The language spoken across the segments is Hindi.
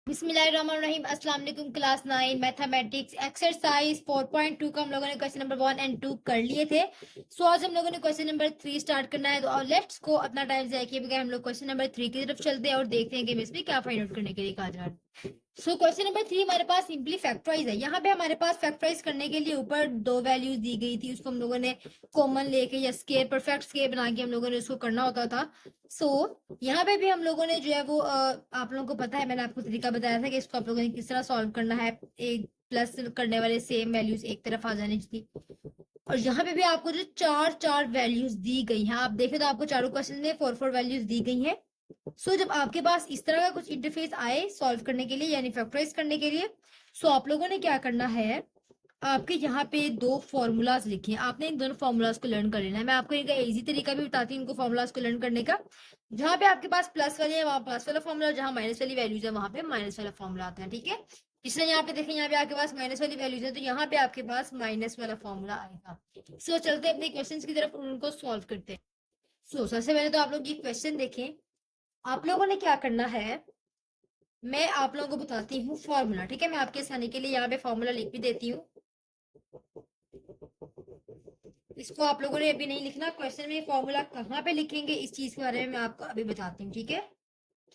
बिस्मिल्लाहिर्रहमानिर्रहीम। अस्सलाम वालेकुम। क्लास 9 मैथमेटिक्स एक्सरसाइज 4.2 का हम लोगों ने क्वेश्चन नंबर 1 एंड 2 कर लिए थे। सो आज हम लोगों ने क्वेश्चन नंबर 3 स्टार्ट करना है। तो लेट्स को अपना टाइम ज़ाया किए बगैर हम लोग क्वेश्चन नंबर 3 की तरफ चलते हैं और देखते हैं कि इसमें क्या फाइंड आउट करने के लिए कहा जा रहा है। सो क्वेश्चन नंबर 3 हमारे पास सिंपली फैक्टराइज है। यहाँ पे हमारे पास फैक्टराइज करने के लिए ऊपर दो वैल्यूज दी गई थी, उसको हम लोगों ने कॉमन लेके या स्केयर परफेक्ट स्केयर बना के हम लोगों ने उसको करना होता था। सो यहाँ पे भी हम लोगों ने जो है वो आप लोगों को पता है, मैंने आपको तरीका बताया था कि इसको आप लोगों ने किस तरह सॉल्व करना है। एक प्लस करने वाले सेम वैल्यूज एक तरफ आ जानी चाहिए। और यहाँ पे भी आपको जो चार चार वैल्यूज दी गई हैं, आप देखें तो आपको चारों क्वेश्चन में 4 वैल्यूज दी गई हैं। सो जब आपके पास इस तरह का कुछ इंटरफेस आए सॉल्व करने के लिए यानी फैक्टराइज करने के लिए, सो आप लोगों ने क्या करना है, आपके यहाँ पे दो फॉर्मूलाज लिखे हैं, आपने इन दोनों फॉर्मूलाज को लर्न कर लेना है। मैं आपको इनका इजी तरीका भी बताती हूँ इनको फॉर्मूलाज को लर्न करने का। जहाँ पे आपके पास प्लस वाले है वहां प्लस वाला फॉर्मूला, जहाँ माइनस वाली वैल्यूज है वहां पे माइनस वाला फॉर्मूला आता है। ठीक है, इसलिए यहाँ पे देखें, यहाँ पे आपके पास माइनस वाली वैल्यूज है तो यहाँ पे आपके पास माइनस वाला फॉर्मूला आएगा। सो चलते अपने क्वेश्चन की तरफ, उनको सॉल्व करते हैं। सो सबसे पहले तो आप लोग ये क्वेश्चन देखें। आप लोगों ने क्या करना है, मैं आप लोगों को बताती हूँ फॉर्मूला। ठीक है, मैं आपके आसानी के लिए यहाँ पे फॉर्मूला लिख भी देती हूँ। इसको आप लोगों ने अभी नहीं लिखना, क्वेश्चन में फॉर्मूला कहाँ पे लिखेंगे इस चीज के बारे में मैं आपको अभी बताती हूँ। ठीक है,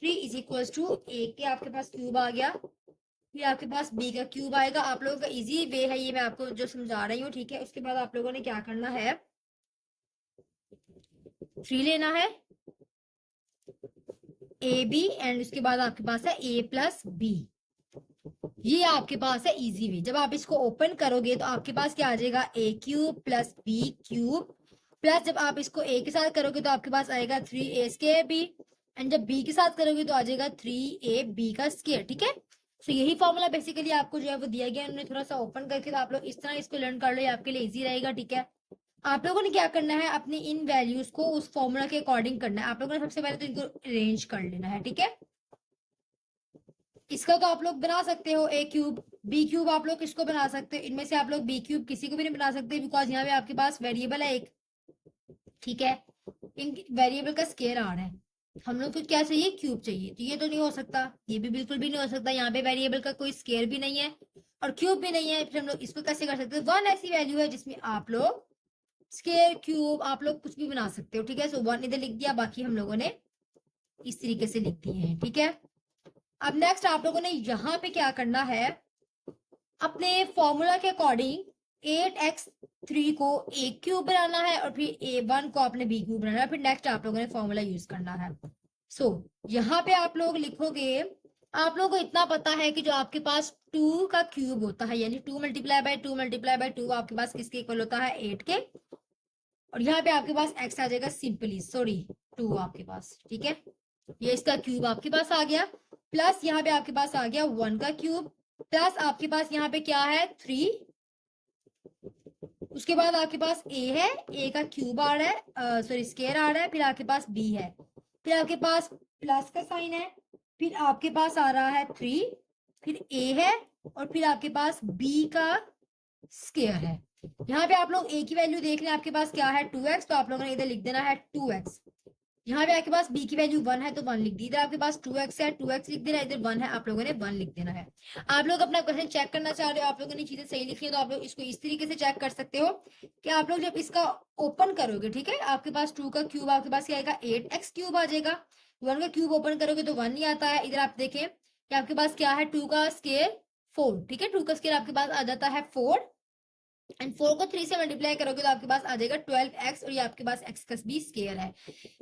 3 इज इक्वल टू ए के आपके पास क्यूब आ गया, फिर आपके पास बी का क्यूब आएगा। आप लोगों का इजी वे है ये, मैं आपको जो समझा रही हूँ। ठीक है, उसके बाद आप लोगों ने क्या करना है, 3 लेना है ए बी एंड उसके बाद आपके पास है ए प्लस बी। ये आपके पास है इजी वे। जब आप इसको ओपन करोगे तो आपके पास क्या आ जाएगा, a cube plus b cube, plus जब आप इसको ए के साथ करोगे तो आपके पास आएगा 3a स्केयर बी, एंड जब बी के साथ करोगे तो आ जाएगा 3a बी का स्केयर। ठीक है, तो यही फॉर्मूला बेसिकली आपको जो है वो दिया गया है। उन्होंने थोड़ा सा ओपन करके, तो आप लोग इस तरह इसको लर्न कर लो, ये आपके लिए इजी रहेगा। ठीक है, आप लोगों ने क्या करना है, अपनी इन वैल्यूज को उस फॉर्मूला के अकॉर्डिंग करना है। आप लोगों ने सबसे पहले तो इनको अरेंज कर लेना है। ठीक है, इसका तो आप लोग बना सकते हो ए क्यूब बी क्यूब, आप लोग इसको बना सकते हो। इनमें से आप लोग बी क्यूब किसी को भी नहीं बना सकते बिकॉज यहाँ पे आपके पास वेरिएबल है एक। ठीक है, इन वेरिएबल का स्केयर आ रहा है, हम लोग को क्या चाहिए, क्यूब चाहिए, तो ये तो नहीं हो सकता, ये भी बिल्कुल भी नहीं हो सकता। यहाँ पे वेरिएबल का कोई स्केयर भी नहीं है और क्यूब भी नहीं है, फिर हम लोग इसको कैसे कर सकते हैं। वन ऐसी वैल्यू है जिसमें आप लोग स्केयर क्यूब आप लोग कुछ भी बना सकते हो। ठीक है, सो वन इधर लिख दिया, बाकी हम लोगों ने इस तरीके से लिख दिए हैं। ठीक है, अब नेक्स्ट आप लोगों ने यहाँ पे क्या करना है, अपने फॉर्मूला के अकॉर्डिंग 8x3 को ए क्यूब बनाना है और फिर a1 को आपने बी क्यूब बनाना है। फिर नेक्स्ट आप लोगों ने फॉर्मूला यूज करना है। सो यहाँ पे आप लोग लिखोगे, आप लोगों को इतना पता है कि जो आपके पास 2 का क्यूब होता है यानी 2 मल्टीप्लाई बाय 2 मल्टीप्लाई बाय 2 आपके पास किसके इक्वल होता है, 8 के। और यहाँ पे आपके पास x आ जाएगा सिंपली, सॉरी 2 आपके पास। ठीक है, ये इसका क्यूब आपके पास आ गया, प्लस यहाँ पे आपके पास आ गया 1 का क्यूब, प्लस आपके पास यहाँ पे क्या है 3, उसके बाद आपके पास a है, a का क्यूब आ रहा है, सॉरी स्केयर आ रहा है, फिर आपके पास b है, फिर आपके पास प्लस का साइन है, फिर आपके पास आ रहा है 3, फिर a है और फिर आपके पास b का स्केयर है। यहाँ पे आप लोग a की वैल्यू देख रहे हैं, आपके पास क्या है 2x, तो आप लोगों ने इधर लिख देना है 2x। यहाँ पे आपके पास b की वैल्यू 1 है तो 1 लिख दी, इधर आपके पास 2x है 2x लिख देना, इधर 1 है आप लोगों ने 1 लिख देना है। आप लोग अपना क्वेश्चन चेक करना चाह रहे हो, आप लोगों ने चीजें सही लिखी है तो आप लोग इसको इस तरीके से चेक कर सकते हो कि आप लोग जब इसका ओपन करोगे, ठीक है, आपके पास 2 का क्यूब आपके पास क्या आएगा, 8x क्यूब आ जाएगा। 1 का क्यूब ओपन करोगे तो 1 ही आता है। इधर आप देखें कि आपके पास क्या है, 2 का स्केयर 4। ठीक है, 2 का स्केयर आपके पास आ जाता है 4 एंड 4 को 3 से मल्टीप्लाई करोगे तो आपके पास आ जाएगा 12x और ये आपके पास x का भी स्केयर है।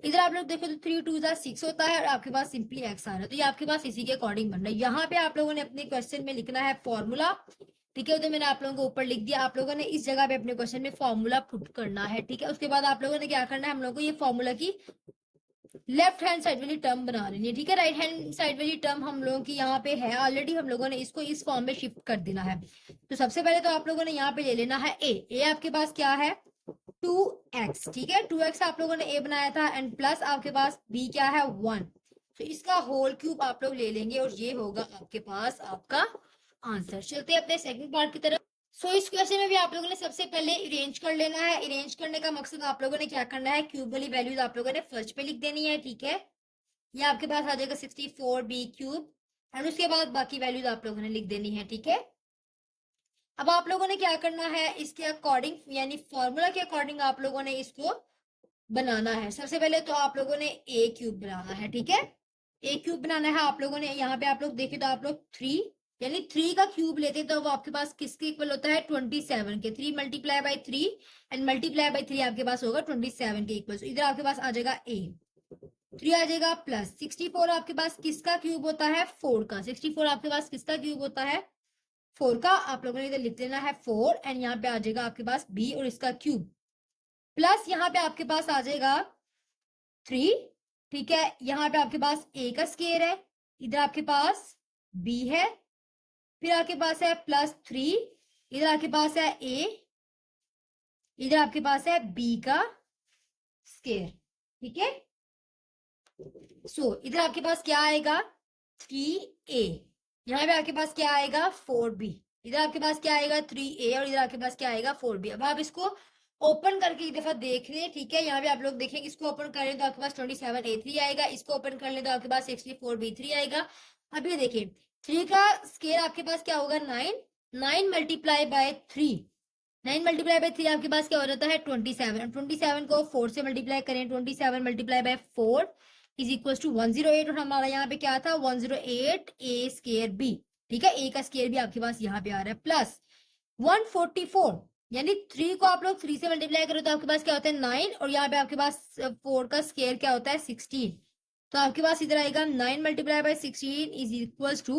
इधर आप लोग देखो तो 3 2 6 होता है और आपके पास सिंपली x आ रहा है, तो ये आपके पास इसी के अकॉर्डिंग बन रहा है। यहाँ पे आप लोगों ने अपने क्वेश्चन में लिखना है फॉर्मूला। ठीक है, तो मैंने आप लोगों को ऊपर लिख दिया, आप लोगों ने इस जगह पे अपने क्वेश्चन में फॉर्मूला पुट करना है। ठीक है, उसके बाद आप लोगों ने क्या करना है, हम लोगों को ये फॉर्मूला की लेफ्ट हैंड साइड वाली टर्म बना लेनी है। ठीक है, राइट हैंड साइड वाली टर्म हम लोगों की यहाँ पे है ऑलरेडी, हम लोगों ने इसको इस फॉर्म में शिफ्ट कर देना है। तो सबसे पहले तो आप लोगों ने यहाँ पे ले लेना है ए आपके पास क्या है 2x। ठीक है, 2x आप लोगों ने ए बनाया था एंड प्लस आपके पास b क्या है 1, तो इसका होल क्यूब आप लोग ले लेंगे और ये होगा आपके पास आपका आंसर। चलते हैं अपने सेकंड पार्ट की तरफ। सो इस क्वेश्चन में भी आप लोगों ने सबसे पहले अरेंज कर लेना है। अरेंज करने का मकसद आप लोगों ने क्या करना है, क्यूब वाली वैल्यूज आप लोगों ने फर्स्ट पे लिख देनी है। ठीक है, ये आपके पास आ जाएगा 64 बी क्यूब एंड उसके बाद बाकी वैल्यूज आप लोगों ने लिख देनी है, ठीक है। अब आप लोगों ने क्या करना है, इसके अकॉर्डिंग यानी फॉर्मूला के अकॉर्डिंग आप लोगों ने इसको बनाना है। सबसे पहले तो आप लोगों ने ए क्यूब बनाना है, ठीक है। ए क्यूब बनाना है आप लोगों ने, यहाँ पे आप लोग देखें तो आप लोग 3 यानी 3 का क्यूब लेते तो वो आपके पास किसके इक्वल होता है, 27 के। 3 multiply by 3 and multiply by 3 आपके पास होगा 27 के इक्वल। इधर आपके पास आ जाएगा ए, 3 आ जाएगा प्लस 64 आपके पास किसका क्यूब होता है, 4 का। 64 आपके पास किसका क्यूब होता है, 4 का। आप लोगों ने इधर लिख देना है 4 एंड यहाँ पे आ जाएगा आपके पास बी और इसका क्यूब, प्लस यहाँ पे आपके पास आ जाएगा 3, ठीक है। यहाँ पे आपके पास ए का स्केयर है, इधर आपके पास बी है, फिर आपके पास है प्लस 3, इधर आपके पास है ए, इधर आपके पास है बी का स्केयर, ठीक है। सो इधर आपके पास क्या आएगा, 3a, यहाँ पे आपके पास क्या आएगा, 4b, इधर आपके पास क्या आएगा 3a और इधर आपके पास क्या आएगा 4b। अब आप इसको ओपन करके एक दफा देख लें, ठीक है। यहाँ पे आप लोग देखेंगे, इसको ओपन कर लें तो आपके पास 27a3 आएगा, इसको ओपन कर लें तो आपके पास 64b3 आएगा। अब ये देखिए 3 का स्केयर आपके पास क्या होगा, 9, 9 मल्टीप्लाई बाय 3, 9 मल्टीप्लाई बाय 3 आपके पास क्या हो जाता है 27, 27 को 4 से मल्टीप्लाई करें, 27 multiply by 4 is equal to 108 और हमारा यहाँ पे क्या था 108 ए स्केयर बी, ठीक है। ए का स्केयर भी आपके पास यहाँ पे आ रहा है, प्लस 144 यानी 3 को आप लोग 3 से मल्टीप्लाई करो तो आपके पास क्या होता है 9 और यहाँ पे आपके पास 4 का स्केयर क्या होता है 16, तो आपके पास इधर आएगा 9 multiply by 16 is equal to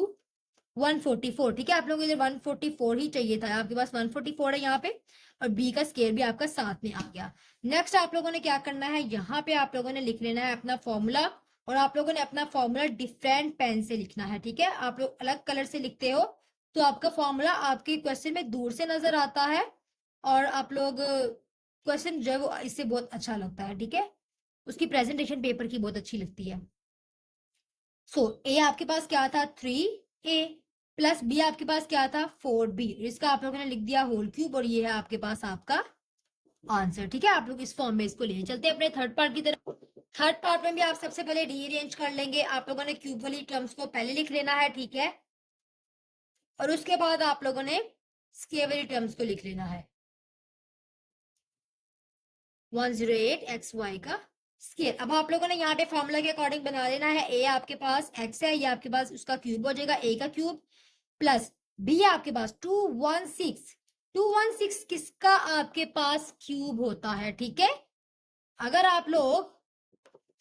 144, ठीक है। आप लोगों को इधर 144 ही चाहिए था, आपके पास 144 है यहाँ पे और बी का स्केयर भी आपका साथ में आ गया। नेक्स्ट आप लोगों ने क्या करना है, यहाँ पे आप लोगों ने लिख लेना है अपना फॉर्मूला और आप लोगों ने अपना फॉर्मूला डिफरेंट पेन से लिखना है, ठीक है। आप लोग अलग कलर से लिखते हो तो आपका फॉर्मूला आपके क्वेश्चन में दूर से नजर आता है और आप लोग क्वेश्चन जो है वो इससे बहुत अच्छा लगता है, ठीक है। उसकी प्रेजेंटेशन पेपर की बहुत अच्छी लगती है। सो ए आपके पास क्या था 3a प्लस बी आपके पास क्या था 4b, इसका आप लोगों ने लिख दिया होल क्यूब और ये है आपके पास आपका आंसर, ठीक है। आप लोग इस फॉर्म में इसको ले चलते हैं अपने थर्ड पार्ट की तरफ। थर्ड पार्ट में भी आप सबसे पहले रीअरेंज कर लेंगे, आप लोगों ने क्यूब वाली टर्म्स को पहले लिख लेना है, ठीक है। और उसके बाद आप लोगों ने स्क्वायर वाली टर्म्स को लिख लेना है, 108xy का स्केयर। अब आप लोगों ने यहाँ पे फॉर्मूला के अकॉर्डिंग बना लेना है, ए आपके पास x है, ये आपके पास उसका क्यूब हो जाएगा, ए का क्यूब, प्लस बी आपके पास 216, 216 किसका आपके पास क्यूब होता है, ठीक है। अगर आप लोग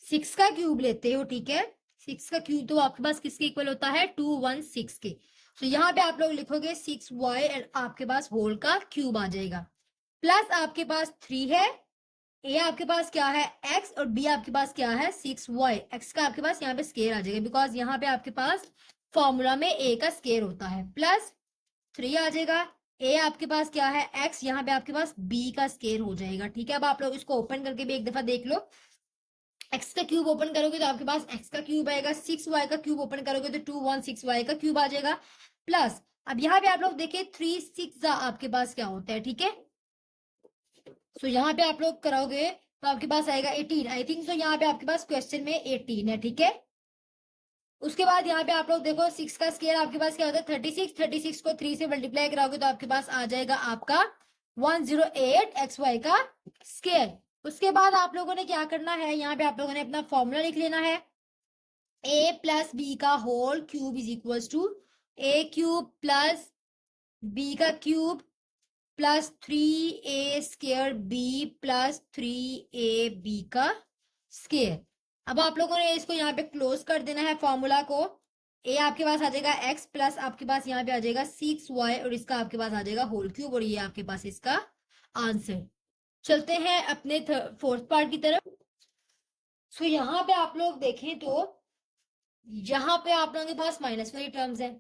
6 का क्यूब लेते हो, ठीक है, 6 का क्यूब तो आपके पास किसके इक्वल होता है 216 के। तो यहाँ पे आप लोग लिखोगे 6y एंड आपके पास होल का क्यूब आ जाएगा, प्लस आपके पास 3 है, ए आपके पास क्या है x और बी आपके पास क्या है 6y, x का आपके पास यहाँ पे स्केयर आ जाएगा बिकॉज यहाँ पे आपके पास फॉर्मूला में ए का स्केयर होता है, प्लस 3 आ जाएगा, ए आपके पास क्या है x, यहाँ पे आपके पास बी का स्केयर हो जाएगा, ठीक है। अब आप लोग इसको ओपन करके भी एक दफा देख लो, x का क्यूब ओपन करोगे तो आपके पास x का क्यूब आएगा, 6y का क्यूब ओपन करोगे तो 216y का क्यूब आ जाएगा, प्लस अब यहाँ पे आप लोग देखिए 3 6 आपके पास क्या होता है, ठीक है। सो यहाँ पे आप लोग करोगे तो आपके पास आएगा 18, आई थिंक सो यहाँ पे आपके पास क्वेश्चन में 18 है, ठीक है। उसके बाद यहाँ पे आप लोग देखो 6 का स्केयर आपके पास क्या होता है 36, 36 को 3 से मल्टीप्लाई कराओगे तो आपके पास आ जाएगा आपका 108xy का स्केयर। उसके बाद आप लोगों ने क्या करना है, यहाँ पे आप लोगों ने अपना फॉर्मूला लिख लेना है, a प्लस बी का whole cube is equal to a cube plus b का cube plus 3a square b plus 3ab का स्केयर। अब आप लोगों ने इसको यहाँ पे क्लोज कर देना है फॉर्मूला को, ए आपके पास आ जाएगा x प्लस आपके पास यहाँ पे आ जाएगा 6y और इसका आपके पास आ जाएगा होल क्यूब और ये आपके पास इसका आंसर। चलते हैं अपने फोर्थ पार्ट की तरफ। सो यहाँ पे आप लोग देखें तो यहाँ पे आप लोगों के पास माइनस वाली टर्म्स है।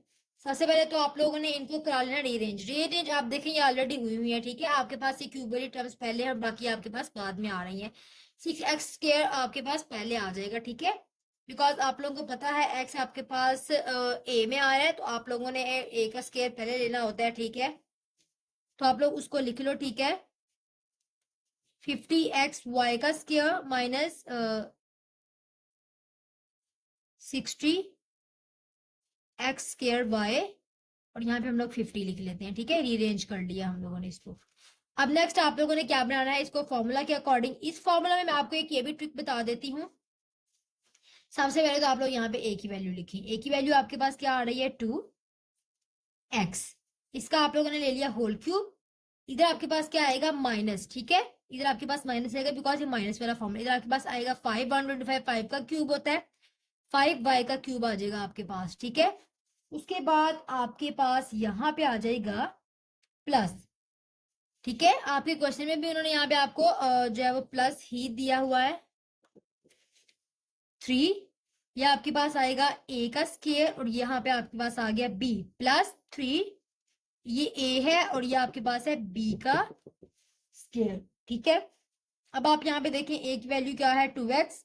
सबसे पहले तो आप लोगों ने इनको करा लेना रीअरेंज, रीअरेंज आप देखें ये ऑलरेडी हुई हुई है, ठीक है। आपके पास ये क्यूब वाली टर्म्स पहले और बाकी आपके पास बाद में आ रही है। 6x² आपके पास पहले आ जाएगा, ठीक है, बिकॉज आप लोगों को पता है x आपके पास a में आ रहा है तो आप लोगों ने a का स्केयर पहले लेना होता है, ठीक है। तो आप लोग उसको लिख लो, ठीक है। 50xy का square minus 60 x square y, और यहाँ पे हम लोग 50 लिख लेते हैं, ठीक है, रीअरेंज कर लिया हम लोगों ने इसको। अब नेक्स्ट आप लोगों ने क्या बनाना है, इसको फॉर्मूला के अकॉर्डिंग। इस फॉर्मूला में मैं आपको एक ये भी ट्रिक बता देती हूँ। सबसे पहले तो आप लोग यहाँ पे ए की वैल्यू लिखें। ए की वैल्यू आपके पास क्या आ रही है, 2x। इसका आप लोगों ने ले लिया होल क्यूब। इधर आपके पास क्या आएगा, माइनस, ठीक है, इधर आपके पास माइनस आएगा बिकॉज ये माइनस वाला फॉर्म। इधर आपके पास आएगा 5, 125 5 का क्यूब होता है, 5y का क्यूब आ जाएगा आपके पास, ठीक है। उसके बाद आपके पास यहाँ पे आ जाएगा प्लस, ठीक है। आपके क्वेश्चन में भी उन्होंने यहाँ पे आपको जो है वो प्लस ही दिया हुआ है, 3। ये आपके पास आएगा a का स्केयर, और यहाँ पे आपके पास आ गया b प्लस 3। ये a है और ये आपके पास है b का स्केयर, ठीक है। अब आप यहाँ पे देखें a की वैल्यू क्या है, 2x।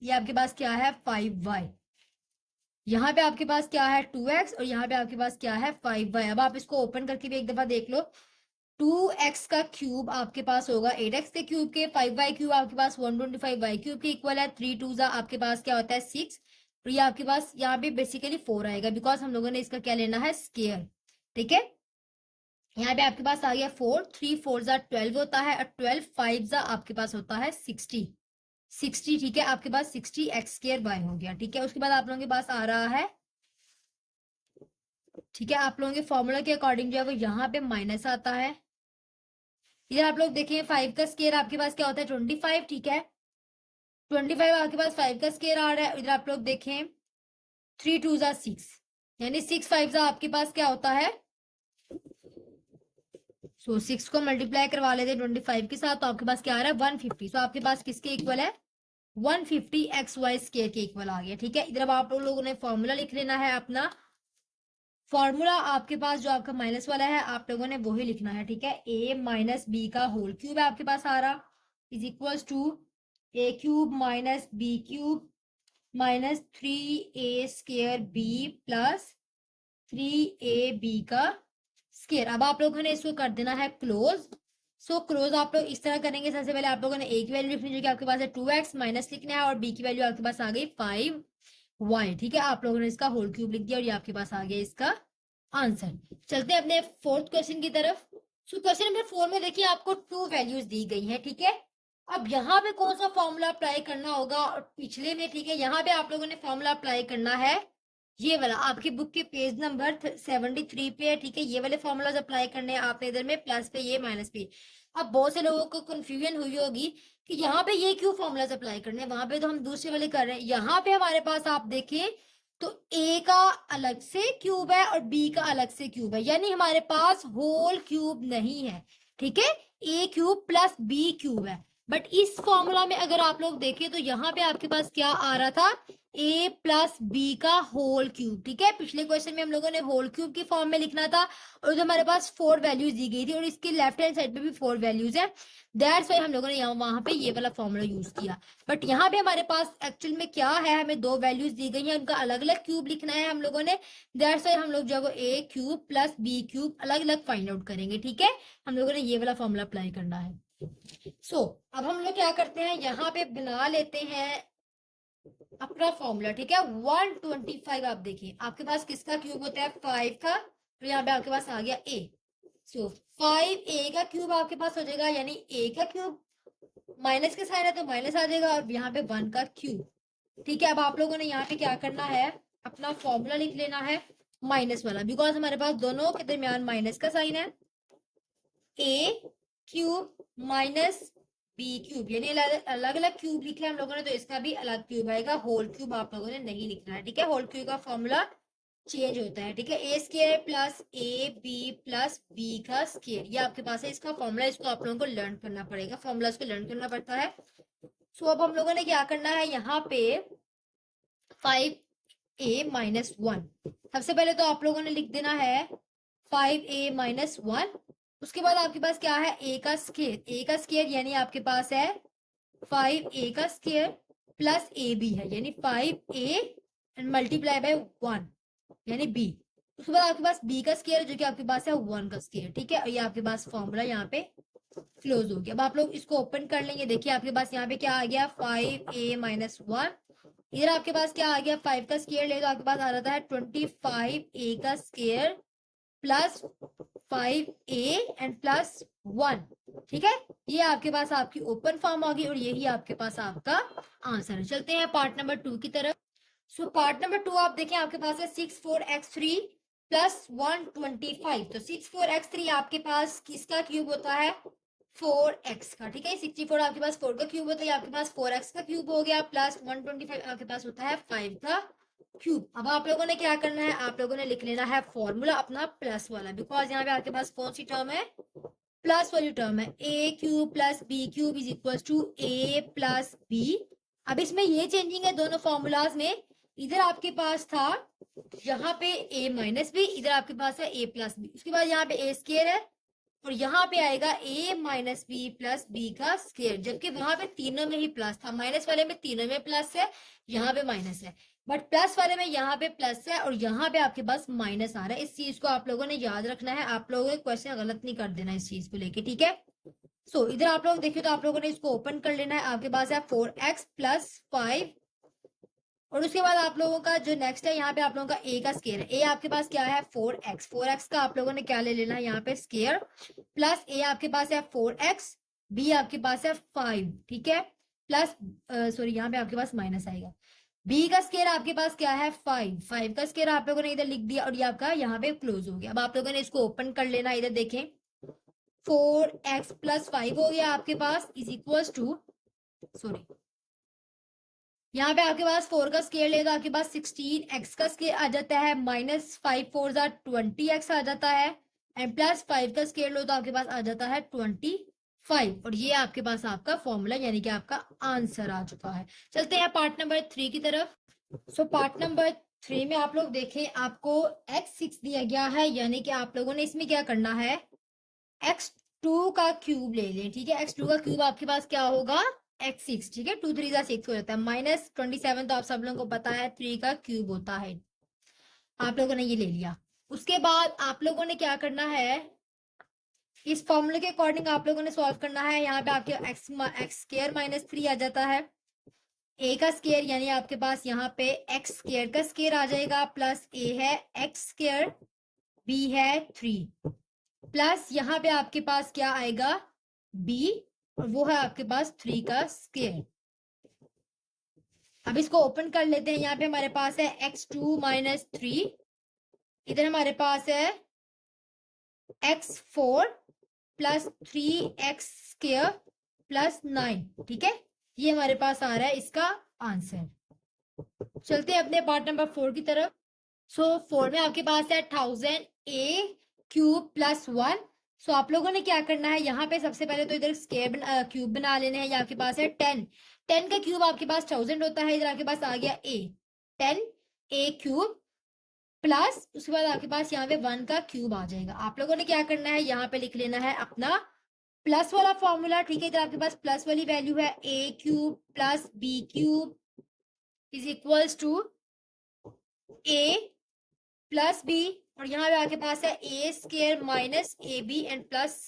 ये आपके पास क्या है, 5y। यहाँ पे आपके पास क्या है, 2x, और यहाँ पे आपके पास क्या है, 5y। अब आप इसको ओपन करके भी एक दफा देख लो। 2x का क्यूब आपके पास होगा 8x के क्यूब के, 5y क्यूब आपके पास 125y क्यूब के इक्वल है, 3 2 आपके पास क्या होता है, 6। और ये आपके पास यहाँ पे बेसिकली 4 आएगा बिकॉज हम लोगों ने इसका क्या लेना है, स्केयर, ठीक है। यहाँ पे आपके पास आ गया 4, 3 4 12 होता है, और 12 5 आपके पास होता है 60, 60, ठीक है। आपके पास 60 एक्स स्केयर वाई हो गया, ठीक है। उसके बाद आप लोगों के पास आ रहा है, ठीक है, आप लोगों के फॉर्मूला के अकॉर्डिंग जो है वो यहाँ पे माइनस आता है। इधर आप लोग देखें 5 का स्केयर आपके पास क्या होता है, 25, ठीक है। 25 आपके पास 5 का स्केयर आ रहा है। इधर आप लोग देखें 3 2 6, यानी 6 5 आपके पास क्या होता है, 6 को मल्टीप्लाई करवा लेते हैं 25 के साथ, तो आपके पास क्या आ रहा है, 150। सो आपके पास किसके इक्वल है, 150 एक्स वाई स्केयर के इक्वल आ गया, ठीक है। इधर अब आप लोगों ने फॉर्मूला लिख लेना है अपना। फॉर्मूला आपके पास जो आपका माइनस वाला है आप लोगों ने वही लिखना है, ठीक है। a माइनस बी का होल क्यूब है आपके पास आ रहा, is equals to a cube minus b cube minus 3a square b plus 3ab का स्केयर। अब आप लोगों ने इसको कर देना है क्लोज। सो क्लोज आप लोग इस तरह करेंगे, सबसे पहले आप लोगों ने a की वैल्यू लिखनी जो कि आपके पास है 2x, माइनस लिखना है, और b की वैल्यू आपके पास आ गई 5y, ठीक है। आप लोगों ने इसका होल क्यूब लिख दिया और ये आपके पास आ गया इसका आंसर। चलते हैं अपने फोर्थ क्वेश्चन की तरफ। सो क्वेश्चन नंबर 4 में देखिए आपको 2 वैल्यूज दी गई है, ठीक है। अब यहाँ पे कौन सा फॉर्मूला अप्लाई करना होगा, और पिछले में, ठीक है, यहाँ पे आप लोगों ने फॉर्मूला अप्लाई करना है ये वाला, आपकी बुक के पेज नंबर 73 पे है, ठीक है। ये वाले फॉर्मूलाज अप्लाई करने हैं आपने इधर में, प्लस पे ये, माइनस पे। अब बहुत से लोगों को कंफ्यूजन हुई होगी कि यहाँ पे ये क्यों फॉर्मूलाज अप्लाई करने हैं, वहां पे तो हम दूसरे वाले कर रहे हैं। यहाँ पे हमारे पास आप देखें तो a का अलग से क्यूब है और b का अलग से क्यूब है, यानी हमारे पास होल क्यूब नहीं है, ठीक है। a cube plus b cube है। बट इस फॉर्मूला में अगर आप लोग देखें तो यहाँ पे आपके पास क्या आ रहा था, a प्लस बी का होल क्यूब, ठीक है। पिछले क्वेश्चन में हम लोगों ने होल क्यूब की फॉर्म में लिखना था, और उधर हमारे पास 4 वैल्यूज दी गई थी, और इसके लेफ्ट हैंड साइड पे भी 4 वैल्यूज है। दैट्स वाई हम लोगों ने यहाँ वहां पे ये वाला फॉर्मूला यूज किया। बट यहाँ पे हमारे पास एक्चुअल में क्या है, हमें 2 वैल्यूज दी गई है, उनका अलग अलग क्यूब लिखना है हम लोगों ने। दैट्स वाई हम लोग जो है a cube plus b cube अलग अलग फाइंड आउट करेंगे, ठीक है। हम लोगों ने ये वाला फॉर्मूला अप्लाई करना है। सो अब हम लोग क्या करते हैं, यहाँ पे बना लेते हैं अपना फॉर्मूला, ठीक है। 125 आप देखिए आपके पास किसका क्यूब होता है, 5 का, तो यहाँ पे आपके पास आ गया a। सो 5a का क्यूब आपके पास हो जाएगा, यानी a का क्यूब, माइनस के साइन है तो माइनस आ जाएगा, और यहाँ पे 1 का क्यूब, ठीक है। अब आप लोगों ने यहाँ पे क्या करना है, अपना फॉर्मूला लिख लेना है माइनस वाला, बिकॉज हमारे पास दोनों के दरमियान माइनस का साइन है। a cube minus b cube, यानी अलग अलग क्यूब लिखे हम लोगों ने, तो इसका भी अलग क्यूब आएगा। होल क्यूब आप लोगों ने नहीं लिखना है, ठीक है। होल क्यूब का फॉर्मूला चेंज होता है, ठीक है। A square plus a b plus b का स्केयर, ये आपके पास है इसका फॉर्मूला। इसको आप लोगों को लर्न करना पड़ेगा, फॉर्मूला को लर्न करना पड़ता है। सो अब हम लोगों ने क्या करना है, यहाँ पे 5a माइनस 1, सबसे पहले तो आप लोगों ने लिख देना है 5a माइनस 1। उसके बाद आपके पास क्या है, a का स्केयर, a का स्केयर यानी आपके पास है 5a का स्केयर प्लस ab है, यानी 5a एंड मल्टीप्लाई बाय 1 यानी b। उसके बाद आपके पास b का स्केयर जो कि आपके पास है 1 का स्केयर, ठीक है। और ये आपके पास फॉर्मूला यहाँ पे क्लोज हो गया। अब आप लोग इसको ओपन कर लेंगे, देखिए आपके पास यहाँ पे क्या आ गया, 5a माइनस 1 इधर आपके पास क्या आ गया, 5 का स्क्वायर ले तो आपके पास आ जाता है 25 a का square plus 5a and plus 1। ठीक है, ये आपके पास आपकी ओपन फॉर्म होगी और यही आपके पास आपका आंसर है। चलते हैं पार्ट नंबर 2 की तरफ। सो पार्ट नंबर 2 आप देखें, आपके पास है 64x3 प्लस 125। तो 64x3 आपके पास किसका क्यूब होता है, 4x का। ठीक है, 64 आपके पास 4 का क्यूब होता है, आपके पास 4x का क्यूब हो गया, प्लस 125 आपके पास होता है 5 का क्यूब। अब आप लोगों ने क्या करना है, आप लोगों ने लिख लेना है फॉर्मूला अपना प्लस वाला, बिकॉज यहाँ पे आपके पास कौन सी टर्म है, प्लस वाली टर्म है। A cube plus b cube is equal to a plus b. अब इसमें ये चेंजिंग है दोनों फॉर्मूलाज में, इधर आपके पास था यहाँ पे a माइनस बी, इधर आपके पास है a प्लस बी, उसके बाद यहाँ पे a स्केयर है और यहाँ पे आएगा a minus b plus b का स्केयर, जबकि वहां पे तीनों में ही प्लस था, माइनस वाले में तीनों में प्लस है, यहाँ पे माइनस है, बट प्लस वाले में यहाँ पे प्लस है और यहाँ पे आपके पास माइनस आ रहा है। इस चीज को आप लोगों ने याद रखना है, आप लोगों ने क्वेश्चन गलत नहीं कर देना इस चीज को लेके। ठीक है, सो इधर आप लोग देखिए तो आप लोगों ने इसको ओपन कर लेना है, आपके पास है 4x प्लस 5 और उसके बाद आप लोगों का जो नेक्स्ट है यहाँ पे आप लोगों का a का स्केयर है। a आपके पास क्या है 4x का आप लोगों ने क्या ले लेना है यहाँ पे स्केयर, प्लस a आपके पास है 4x, b आपके पास है 5। ठीक है, प्लस सॉरी यहाँ पे आपके पास माइनस आएगा, b का स्केयर आपके पास क्या है 5 का स्केयर आप लोगों ने इधर लिख दिया और ये आपका यहाँ पे क्लोज हो गया। अब आप लोगों ने इसको ओपन कर लेना, इधर देखें 4x प्लस 5 हो गया आपके पास इज इक्वल टू, सॉरी यहाँ पे आपके पास 4 का स्केयर ले तो आपके पास 16x का स्केयर आ जाता है, माइनस 5 4 20x आ जाता है, एंड प्लस 5 का स्केयर लो तो आपके पास आ जाता है 25 और ये आपके पास आपका फॉर्मूला यानी कि आपका आंसर आ चुका है। चलते हैं पार्ट नंबर 3 की तरफ। सो पार्ट नंबर 3 में आप लोग देखें, आपको x6 दिया गया है, यानी कि आप लोगों ने इसमें क्या करना है, x2 का क्यूब ले लें। ठीक है, x2 का क्यूब आपके पास क्या होगा, x6। ठीक है, 2 3 6 हो जाता है, माइनस 27 तो आप सब लोगों को पता है 3 का क्यूब होता है, आप लोगों ने ये ले लिया। उसके बाद आप लोगों ने क्या करना है, इस फॉर्मूले के अकॉर्डिंग आप लोगों ने सॉल्व करना है। यहाँ पे आपके एक्स स्केयर माइनस 3 आ जाता है, a का स्केयर यानी आपके पास यहाँ पे x स्केयर का स्केयर आ जाएगा, प्लस a है x स्केयर, b है 3, प्लस यहाँ पे आपके पास क्या आएगा b और वो है आपके पास 3 का स्केयर। अब इसको ओपन कर लेते हैं, यहाँ पे हमारे पास है x2 माइनस 3, इधर हमारे पास है x4 plus 3x square plus 9। ठीक है, ये हमारे पास आ रहा है इसका आंसर। चलते हैं अपने पार्ट नंबर 4 की तरफ। सो 4 में आपके पास है 1000 a क्यूब प्लस 1। सो आप लोगों ने क्या करना है, यहाँ पे सबसे पहले तो इधर स्केयर क्यूब बना लेने हैं। ये आपके पास है 10 का क्यूब आपके पास 1000 होता है, इधर आपके पास आ गया a 10 a क्यूब प्लस उसके बाद आपके पास यहाँ पे 1 का क्यूब आ जाएगा। आप लोगों ने क्या करना है, यहाँ पे लिख लेना है अपना प्लस वाला फॉर्मूला। ठीक है, इधर आपके पास प्लस वाली वैल्यू है a cube plus b cube is equals to a plus b और यहाँ पे आपके पास है a square minus a b and plus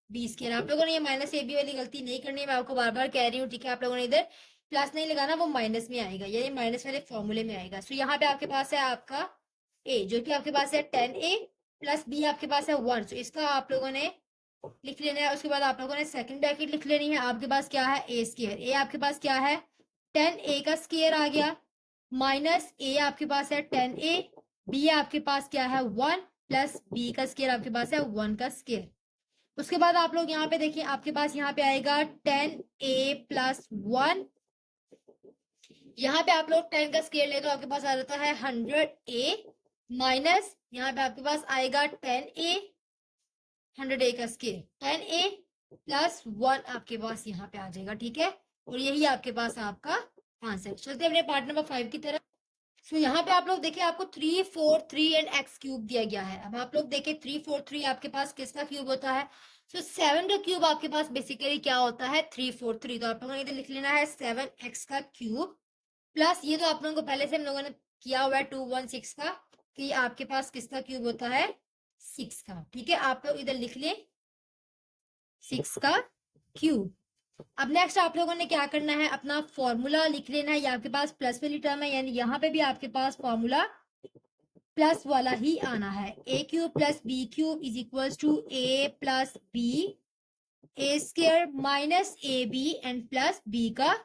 b square. आप लोगों ने ये माइनस ए बी वाली गलती नहीं करनी है, मैं आपको बार बार कह रही हूँ। ठीक है, आप लोगों ने इधर प्लस नहीं लगाना, वो माइनस में आएगा, ये माइनस वाले फॉर्मूले में आएगा। सो यहाँ पे आपके पास है आपका ए जो कि आपके पास है 10a प्लस बी आपके पास है 1। सो इसका आप लोगों ने लिख लेना है। उसके बाद आप लोगों ने सेकंड ब्रैकेट लिख लेनी है। आपके पास क्या है ए स्केयर, ए आपके पास क्या है 10a का स्केयर आ गया, माइनस ए आपके पास है 10a, बी आपके पास क्या है 1 प्लस बी का स्केयर आपके पास है 1 का स्केयर। उसके बाद आप लोग यहाँ पे देखिए, आपके पास यहाँ पे आएगा 10a प्लस 1। यहाँ पे आप लोग 10 का स्केयर ले तो आपके पास आ जाता है 100a माइनस यहाँ पे आपके पास आएगा 10a 100a का स्केयर 10a प्लस 1 आपके पास यहाँ पे आ जाएगा। ठीक है, और यही आपके पास आपका आंसर। चलते हैं अपने पार्ट नंबर 5 की तरफ। सो यहाँ पे आप लोग देखिए, आपको 3 4 3 एंड x क्यूब दिया गया है। अब आप लोग देखिए 3 4 3 आपके पास किसका क्यूब होता है, सो 7 का क्यूब आपके पास बेसिकली क्या होता है 3 4 3। तो आप लोगों ने इधर लिख लेना है 7x का क्यूब प्लस ये तो आप लोगों को पहले से हम लोगों ने किया हुआ है 216 का, कि आपके पास किसका क्यूब होता है 6 का। ठीक है, आप लोग इधर लिख लें 6 का क्यूब अब नेक्स्ट आप लोगों ने क्या करना है, अपना फॉर्मूला लिख लेना है। ये आपके पास प्लस वाली टर्म है, यानी यहाँ पे भी आपके पास फॉर्मूला प्लस वाला ही आना है। A cube plus b cube is equals to a plus b a square minus a b and plus b का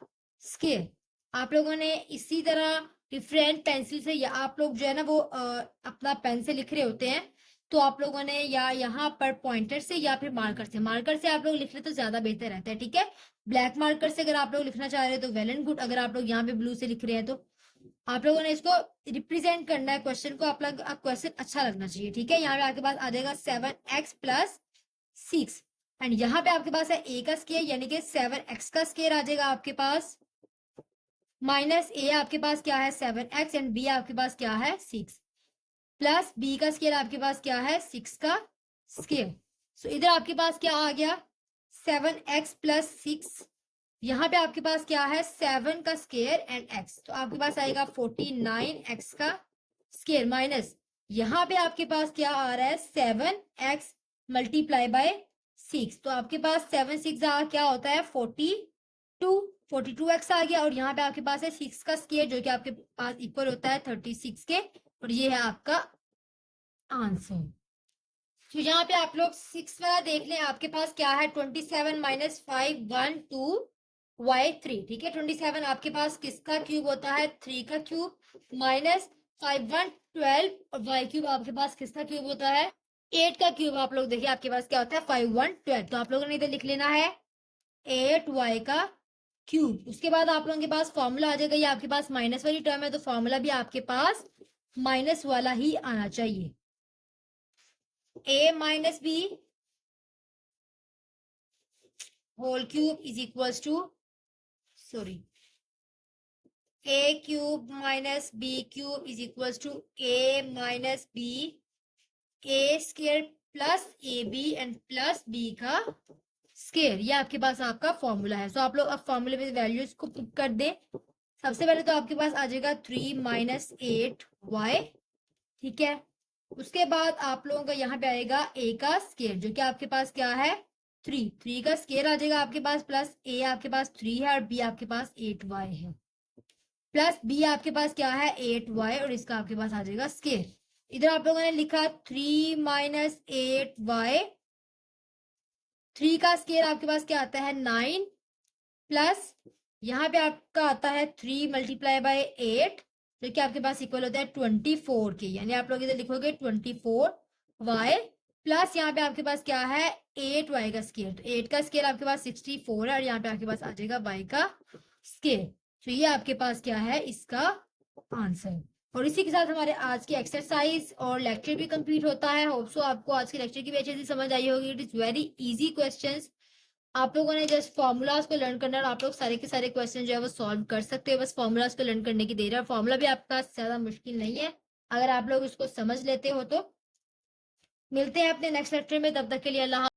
स्क्वायर। आप लोगों ने इसी तरह डिफरेंट पेंसिल से, या आप लोग जो है ना वो अपना पेन से लिख रहे होते हैं, तो आप लोगों ने या यहाँ पर पॉइंटर से या फिर मार्कर से आप लोग लिख रहे तो ज्यादा बेहतर रहता है, ठीक है। ब्लैक मार्कर से अगर आप लोग लिखना चाह रहे हैं तो वेल एंड गुड, अगर आप लोग यहाँ पे ब्लू से लिख रहे हैं तो आप लोगों ने इसको रिप्रेजेंट करना है क्वेश्चन को, आप लोग क्वेश्चन अच्छा लगना चाहिए, ठीक है। यहाँ पे आपके पास आ जाएगा 7x प्लस 6 एंड यहाँ पे आपके पास है a का स्क्वायर यानी कि 7x का स्क्वायर आ जाएगा आपके पास, माइनस a आपके पास क्या है 7x एंड b आपके पास क्या है 6 प्लस b का स्क्वायर आपके पास क्या है 6 का स्क्वायर। सो इधर आपके पास क्या आ गया 7x प्लस 6, यहाँ पे आपके पास क्या है 7 का स्क्वायर एंड x, तो आपके पास आएगा 49x का स्क्वायर माइनस यहाँ पे आपके पास क्या आ रहा है 7x मल्टीप्लाई बाय 6, तो आपके पास 7 6 क्या होता है 42x आ गया, और यहाँ पे आपके पास है 6 का स्क्वायर जो कि आपके पास इक्वल होता है 36 के, और ये है आपका आंसर। तो यहाँ पे आप लोग 6 वाला देख लें, आपके पास क्या है 27 माइनस 5 1 2 y3, ठीक है। 27 आपके पास किसका क्यूब होता है 3 का क्यूब, माइनस 5 1 12 और y क्यूब आपके पास किसका क्यूब होता है 8 का क्यूब। आप लोग देखिए आपके पास क्या होता है 5 1 12, तो आप लोगों ने इधर लिख लेना है 8y का क्यूब। उसके बाद आप लोगों के पास फॉर्मूला आ जाएगा, ये आपके पास माइनस वाली टर्म है तो फॉर्मूला भी आपके पास माइनस वाला ही आना चाहिए। a minus b whole cube is equals to a cube minus b cube is equals to a minus b a square plus a b and plus b का स्क्वायर। ये आपके पास आपका फॉर्मूला है। सो आप लोग अब फॉर्मूले में वैल्यूज को पुट कर दें। सबसे पहले तो आपके पास आ जाएगा 3 माइनस 8y, ठीक है। उसके बाद आप लोगों का यहाँ पे आएगा a का स्क्वायर जो कि आपके पास क्या है 3 का स्क्वायर आ जाएगा आपके पास, प्लस a आपके पास 3 है और b आपके पास 8y है, प्लस b आपके पास क्या है 8y और इसका आपके पास आ जाएगा स्क्वायर। इधर आप लोगों ने लिखा 3 माइनस 8y, 3 का स्क्वायर आपके पास क्या आता है 9, प्लस यहाँ पे आपका आता है 3 मल्टीप्लाई बाय 8 जो कि आपके पास इक्वल होता है 24 के, यानी आप लोग इधर लिखोगे 24y, प्लस यहाँ पे आपके पास क्या है 8y का स्क्वायर, तो 8 का स्क्वायर आपके पास 64 है और यहाँ पे आपके पास आ जाएगा y का स्क्वायर। तो ये आपके पास क्या है इसका आंसर। और इसी के साथ हमारे आज की एक्सरसाइज और लेक्चर भी कंप्लीट होता है। होप सो आपको आज के लेक्चर की भी अच्छे से समझ आई होगी। It is very easy questions, आप लोगों ने जस्ट फॉर्मूलाज को लर्न करना है और आप लोग सारे के सारे क्वेश्चन जो है वो सॉल्व कर सकते हो, बस फॉर्मूलाज को लर्न करने की देर है। फॉर्मूला भी आपका ज्यादा मुश्किल नहीं है अगर आप लोग इसको समझ लेते हो तो। मिलते हैं अपने नेक्स्ट लेक्चर में, तब तक के लिए अल्लाह।